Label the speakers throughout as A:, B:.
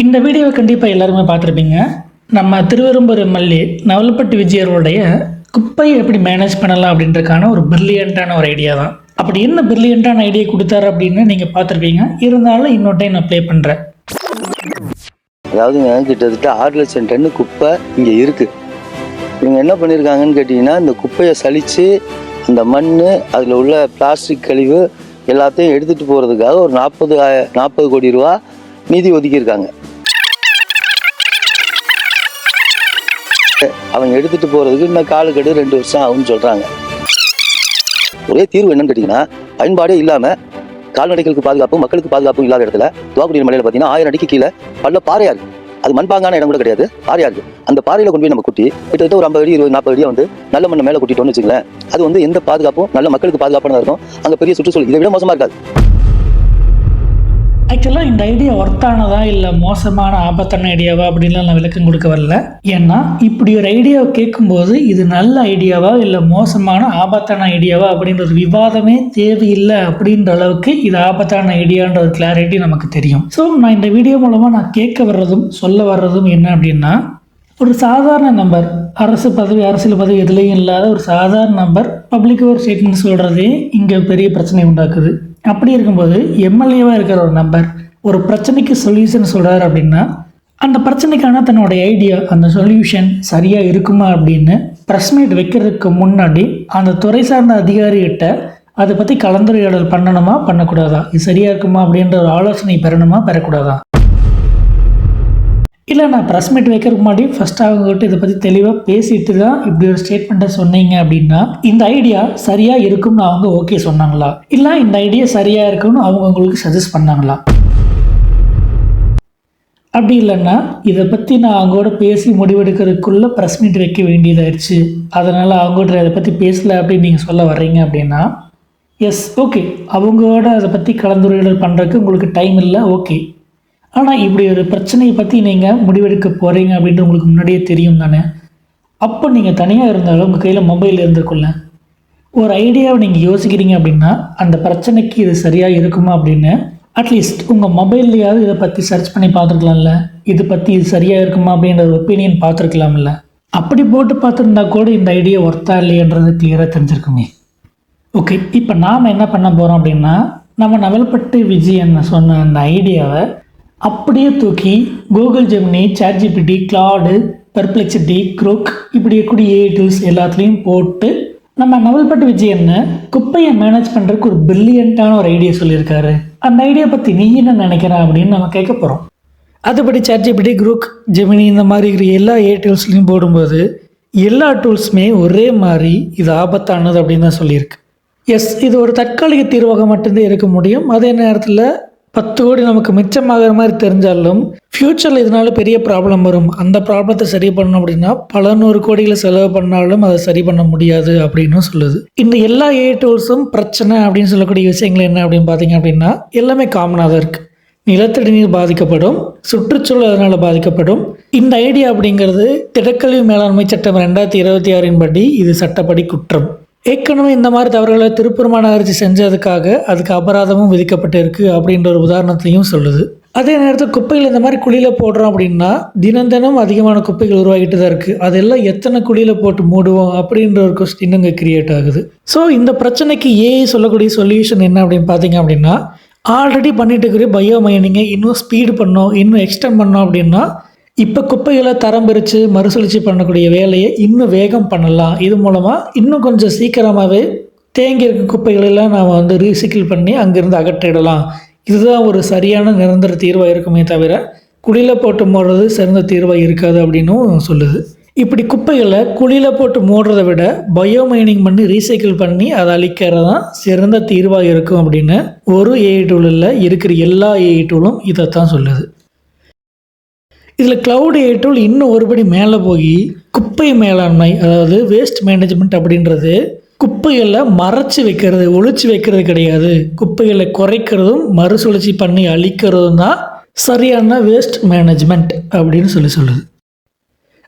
A: இந்த வீடியோவை கண்டிப்பாக எல்லாருமே பார்த்துருப்பீங்க. நம்ம திருவெரும்பூர் எம்எல்ஏ நவல்பட்டு விஜயருடைய குப்பையை எப்படி மேனேஜ் பண்ணலாம் அப்படின்றதுக்கான ஒரு பிரில்லியண்ட்டான ஒரு ஐடியா தான். அப்படி என்ன பிரில்லியண்ட்டான ஐடியா கொடுத்தாரு அப்படின்னு நீங்கள் பார்த்துருப்பீங்க. இருந்தாலும் இன்னொரு டைம் நான் ப்ளே பண்ணுறேன்.
B: அதாவதுங்க, கிட்டத்தட்ட 6 லட்சம் டன்னு குப்பை இங்கே இருக்குது. இவங்க என்ன பண்ணியிருக்காங்கன்னு கேட்டிங்கன்னா, இந்த குப்பையை சலித்து அந்த மண், அதில் உள்ள பிளாஸ்டிக் கழிவு எல்லாத்தையும் எடுத்துகிட்டு போகிறதுக்காக ஒரு 40 கோடி ரூபா நிதி ஒதுக்கியிருக்காங்க. அவங்க எடுத்துகிட்டு போகிறதுக்கு இன்னும் காலுக்கெடு 2 வருஷம் ஆகும்னு சொல்கிறாங்க. ஒரே தீர்வு என்னன்னு கேட்டிங்கன்னா, பயன்பாடே இல்லாமல் கால்நடைகளுக்கு பாதுகாப்பும் மக்களுக்கு பாதுகாப்பும் இல்லாத இடத்துல துவாக்குடி மலையில் பார்த்தீங்கன்னா 1000 அடிக்கு கீழே பல்ல பாறையாக இருக்குது. அது மண்பாங்கான இடம் கூட கிடையாது, பாறையாக இருக்குது. அந்த பாறையில் கொண்டு போய் நம்ம குட்டி கிட்டத்தட்ட ஒரு 50 அடி 20-40 அடியாக வந்து நல்ல மண்ணை மேலே குட்டிட்டோம்னு வச்சுக்கலாம். அது வந்து எந்த பாதுகாப்பும் நல்ல மக்களுக்கு பாதுகாப்பானதாக இருக்கும். அங்கே பெரிய சுற்றுச்சூழல் இதை விட மோசமாக இருக்காது.
A: ஆக்சுவலாக இந்த ஐடியா ஒர்த்தானதா இல்லை மோசமான ஆபத்தான ஐடியாவா அப்படின்லாம் நான் விளக்கம் கொடுக்க வரல. ஏன்னா இப்படி ஒரு ஐடியாவை கேட்கும்போது இது நல்ல ஐடியாவா இல்லை மோசமான ஆபத்தான ஐடியாவா அப்படின்ற ஒரு விவாதமே தேவையில்லை. அப்படின்ற அளவுக்கு இது ஆபத்தான ஐடியான்ற ஒரு கிளாரிட்டி நமக்கு தெரியும். ஸோ நான் இந்த வீடியோ மூலமாக நான் கேட்க வர்றதும் சொல்ல வர்றதும் என்ன அப்படின்னா, ஒரு சாதாரண நபர், அரசியல் பதவி எதுலேயும் இல்லாத ஒரு சாதாரண நபர் பப்ளிக்காக ஒரு ஸ்டேட்மெண்ட் சொல்கிறதே இங்கே பெரிய பிரச்சனை உண்டாக்குது. அப்படி இருக்கும்போது எம்எல்ஏவாக இருக்கிற ஒரு நபர் ஒரு பிரச்சனைக்கு சொல்யூஷன் சொல்கிறார் அப்படின்னா, அந்த பிரச்சனைக்கான தன்னோட ஐடியா, அந்த சொல்யூஷன் சரியாக இருக்குமா அப்படின்னு ப்ரெஸ் மீட் வைக்கிறதுக்கு முன்னாடி அந்த துறை சார்ந்த அதிகாரிகிட்ட அதை பற்றி கலந்துரையாடல் பண்ணணுமா பண்ணக்கூடாதா, இது சரியாக இருக்குமா அப்படின்ற ஒரு ஆலோசனை பெறணுமா பெறக்கூடாதா, இல்லை நான் ப்ரெஸ் மீட் வைக்கிறதுக்கு முன்னாடி ஃபஸ்ட் அவங்ககிட்ட இதை பற்றி தெளிவாக பேசிட்டு தான் இப்படி ஒரு ஸ்டேட்மெண்ட்டை சொன்னீங்க அப்படின்னா இந்த ஐடியா சரியாக இருக்கும்னு அவங்க ஓகே சொன்னாங்களா, இல்லை இந்த ஐடியா சரியாக இருக்கும்னு அவங்க உங்களுக்கு சஜஸ்ட் பண்ணாங்களா? அப்படி இல்லைன்னா இதை பற்றி நான் அவங்களோட பேசி முடிவெடுக்கிறதுக்குள்ளே ப்ரெஸ் மீட் வைக்க வேண்டியதாகிடுச்சு, அதனால் அவங்ககிட்ட இதை பற்றி பேசலை அப்படின்னு நீங்கள் சொல்ல வர்றீங்க அப்படின்னா, எஸ் ஓகே, அவங்களோட அதை பற்றி கலந்துரையாடல் பண்ணுறதுக்கு உங்களுக்கு டைம் இல்லை, ஓகே. ஆனால் இப்படி ஒரு பிரச்சனையை பற்றி நீங்கள் முடிவெடுக்க போகிறீங்க அப்படின்ட்டு உங்களுக்கு முன்னாடியே தெரியும் தானே. அப்போ நீங்கள் தனியாக இருந்தாலும் உங்கள் கையில் மொபைல் இருந்துக்குள்ள ஒரு ஐடியாவை நீங்கள் யோசிக்கிறீங்க அப்படின்னா அந்த பிரச்சனைக்கு இது சரியாக இருக்குமா அப்படின்னு அட்லீஸ்ட் உங்கள் மொபைல்லையாவது இதை பற்றி சர்ச் பண்ணி பார்த்துருக்கலாம்ல, இது பற்றி இது சரியாக இருக்குமா அப்படின்ற ஒரு ஒப்பீனியன் பார்த்துருக்கலாம்ல. அப்படி போட்டு பார்த்துருந்தா கூட இந்த ஐடியா ஒர்த்தா இல்லையன்றது கிளியராக தெரிஞ்சிருக்குமே. ஓகே, இப்போ நாம் என்ன பண்ண போகிறோம் அப்படின்னா, நம்ம நவல்பட்டு விஜயன் சொன்ன அந்த ஐடியாவை அப்படியே தூக்கி Google Gemini, ChatGPT, Claude, Perplexity, Grok இப்படி கூடிய ஏஐ டூல்ஸ் எல்லாத்துலேயும் போட்டு நம்ம நவல்பட்டு விஜயன்னு குப்பையை மேனேஜ் பண்ணுறதுக்கு ஒரு பிரில்லியண்ட்டான ஒரு ஐடியா சொல்லியிருக்காரு. அந்த ஐடியா பற்றி நீ என்ன நினைக்கிற அப்படின்னு நம்ம கேட்க போகிறோம். அதுபடி சாட்ஜிபிடி, க்ரோக், ஜெமினி இந்த மாதிரி இருக்கிற எல்லா ஏஐ டூல்ஸ்லையும் போடும்போது எல்லா டூல்ஸுமே ஒரே மாதிரி இது ஆபத்தானது அப்படின்னு தான் சொல்லியிருக்கு. எஸ், இது ஒரு தற்காலிக தீர்வாக மட்டும்தான் இருக்க முடியும். அதே நேரத்தில் 10 கோடி நமக்கு மிச்சமாகிற மாதிரி தெரிஞ்சாலும் ஃப்யூச்சரில் இதனால பெரிய ப்ராப்ளம் வரும். அந்த ப்ராப்ளத்தை சரி பண்ணணும் அப்படின்னா பல 100 கோடிகளை செலவு பண்ணாலும் அதை சரி பண்ண முடியாது அப்படின்னு சொல்லுது. இந்த எல்லா ஏஐ டூல்ஸும் பிரச்சனை அப்படின்னு சொல்லக்கூடிய விஷயங்கள் என்ன அப்படின்னு பார்த்தீங்க அப்படின்னா எல்லாமே காமனாக தான் இருக்குது. நிலத்தடி நீர் பாதிக்கப்படும், சுற்றுச்சூழல் அதனால் பாதிக்கப்படும். இந்த ஐடியா அப்படிங்கிறது திடக்கழிவு மேலாண்மை சட்டம் 2026 படி இது சட்டப்படி குற்றம். ஏற்கனவே இந்த மாதிரி தவறுகளை திருப்பூர் மாநகராட்சி செஞ்சதுக்காக அதுக்கு அபராதமும் விதிக்கப்பட்டு இருக்குது அப்படின்ற ஒரு உதாரணத்தையும் சொல்லுது. அதே நேரத்தில் குப்பைகள் இந்த மாதிரி குழியில் போடுறோம் அப்படின்னா தினம் அதிகமான குப்பைகள் உருவாகிட்டு தான் இருக்குது. அதெல்லாம் எத்தனை குழியில் போட்டு மூடுவோம் அப்படின்ற ஒரு கொஸ்டின் இங்கே கிரியேட் ஆகுது. ஸோ இந்த பிரச்சனைக்கு ஏஐ சொல்லக்கூடிய சொல்யூஷன் என்ன அப்படின்னு பார்த்தீங்க அப்படின்னா, ஆல்ரெடி பண்ணிட்டு இருக்கிற பயோ மைனிங்கை இன்னும் ஸ்பீடு பண்ணோம், இன்னும் எக்ஸ்டெண்ட் பண்ணோம் அப்படின்னா இப்போ குப்பைகளை தரம் பிரித்து மறுசுழற்சி பண்ணக்கூடிய வேலையை இன்னும் வேகம் பண்ணலாம். இது மூலமாக இன்னும் கொஞ்சம் சீக்கிரமாகவே தேங்கி இருக்க குப்பைகளெல்லாம் நாம் ரீசைக்கிள் பண்ணி அங்கேருந்து அகற்றிடலாம். இதுதான் ஒரு சரியான நிரந்தர தீர்வாக இருக்குமே தவிர குழியில் போட்டு மூடுறது சிறந்த தீர்வாக இருக்காது அப்படின்னும் சொல்லுது. இப்படி குப்பைகளை குழியில் போட்டு மூடுறதை விட பயோ மைனிங் பண்ணி ரீசைக்கிள் பண்ணி அதை அழிக்கிறது தான் சிறந்த தீர்வாக இருக்கும் அப்படின்னு ஒரு ஏஐ டூலில் இருக்கிற எல்லா ஏஐ டூலும் இதைத்தான் சொல்லுது. இதில் க்ளவுட் ஏஐ டூல் இன்னும் ஒருபடி மேலே போய் குப்பை மேலாண்மை, அதாவது வேஸ்ட் மேனேஜ்மெண்ட் அப்படின்றது குப்பைகளை மறைச்சி வைக்கிறது, ஒழிச்சு வைக்கிறது கிடையாது. குப்பைகளை குறைக்கிறதும் மறுசுழற்சி பண்ணி அழிக்கிறதும் தான் சரியான வேஸ்ட் மேனேஜ்மெண்ட் அப்படின்னு சொல்லுது.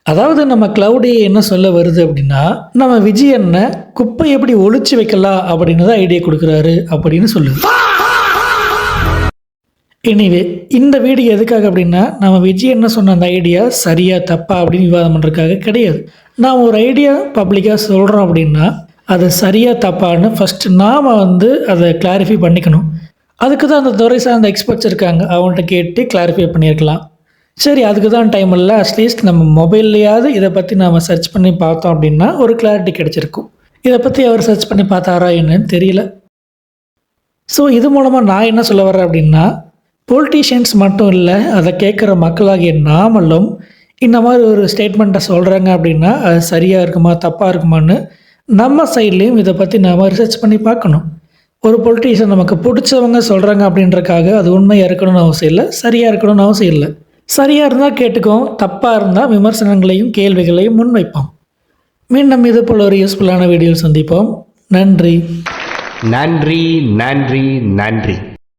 A: அதாவது நம்ம க்ளவுட் ஏஐ என்ன சொல்ல வருது அப்படின்னா, நம்ம விஜயனை குப்பை எப்படி ஒழிச்சு வைக்கலாம் அப்படின்னு தான் ஐடியா கொடுக்குறாரு அப்படின்னு சொல்லுது. எனிவே இந்த வீடியோ எதுக்காக அப்படின்னா நம்ம விஜய் என்ன சொன்ன அந்த ஐடியா சரியா தப்பா அப்படின்னு விவாதம் பண்ணுறதுக்காக கிடையாது. நாம் ஒரு ஐடியா பப்ளிக்காக சொல்கிறோம் அப்படின்னா அது சரியா தப்பான்னு ஃபஸ்ட்டு நாம் அதை கிளாரிஃபை பண்ணிக்கணும். அதுக்கு தான் அந்த துறை சார்ந்த எக்ஸ்பர்ட்ஸ் இருக்காங்க, அவங்கள்ட்ட கேட்டு கிளாரிஃபை பண்ணியிருக்கலாம். சரி, அதுக்கு தான் டைம் இல்லை, அட்லீஸ்ட் நம்ம மொபைல்லையாவது இதை பற்றி நாம் சர்ச் பண்ணி பார்த்தோம் அப்படின்னா ஒரு கிளாரிட்டி கிடச்சிருக்கும். இதை பற்றி அவர் சர்ச் பண்ணி பார்த்தாரா என்னன்னு தெரியல. ஸோ இது மூலமாக நான் என்ன சொல்ல வரேன் அப்படின்னா, பொலிட்டீஷியன்ஸ் மட்டும் இல்லை, அதை கேட்குற மக்களாகிய நாமளும் இந்த மாதிரி ஒரு ஸ்டேட்மெண்ட்டை சொல்கிறாங்க அப்படின்னா அது சரியாக இருக்குமா தப்பாக இருக்குமான்னு நம்ம சைட்லேயும் இதை பற்றி நாம் ரிசர்ச் பண்ணி பார்க்கணும். ஒரு பொலிட்டீஷியன் நமக்கு பிடிச்சவங்க சொல்கிறாங்க அப்படின்றக்காக அது உண்மையாக இருக்கணும்னு அவசியம் இல்லை, சரியாக இருக்கணும்னு அவசியம் இல்லை. சரியாக இருந்தால் கேட்டுக்கோம், தப்பாக இருந்தால் விமர்சனங்களையும் கேள்விகளையும் முன்வைப்போம். மீண்டும் இது போல் ஒரு யூஸ்ஃபுல்லான வீடியோ சந்திப்போம். நன்றி.
C: நன்றி நன்றி நன்றி.